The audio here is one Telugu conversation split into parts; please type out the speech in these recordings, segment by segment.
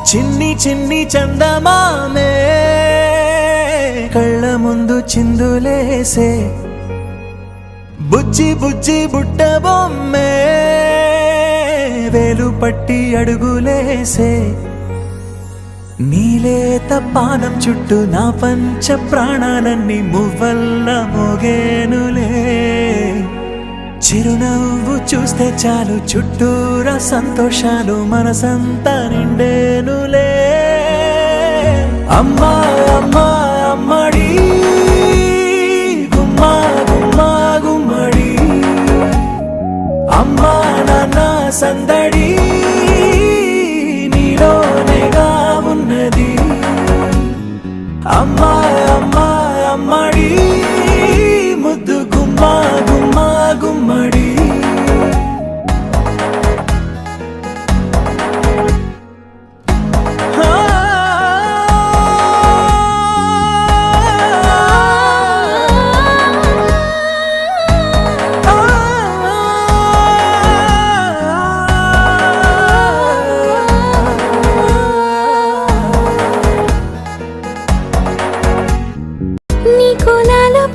చిన్ని చిన్ని చందమామే కళ్ళ ముందు చిందులేసే బుజ్జి బుజ్జి బుట్ట బొమ్మే వేలు పట్టి అడుగులేసే నీలేత పానం చుట్టూ నా పంచ ప్రాణాలన్నీ మువ్వల్ల మోగేనులే చిరునవ్వు చూస్తే చాలు చుట్టూరా సంతోషాలు మనసంతా నిండేనులే అమ్మా అమ్మా అమ్మడి గుమ్మా గుమ్మా గుమ్మడి అమ్మా నాన్న సందడి నీలోనేగా ఉన్నది అమ్మా అమ్మా అమ్మడి ముద్దు గుమ్మా గుమ్మా గుమ్మడి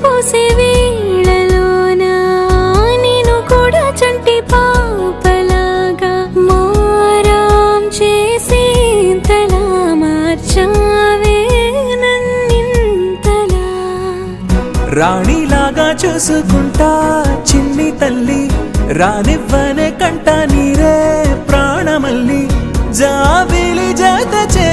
పోసే వేళలోన నేను కూడా చంటి పాపలాగా మారాం చేసి తలా మార్చావే నన్నింతలా రాణిలాగా చూసుకుంటా చిన్ని తల్లి రానివ్వనే కంట నీరే ప్రాణమల్లి జాబిలి జత చే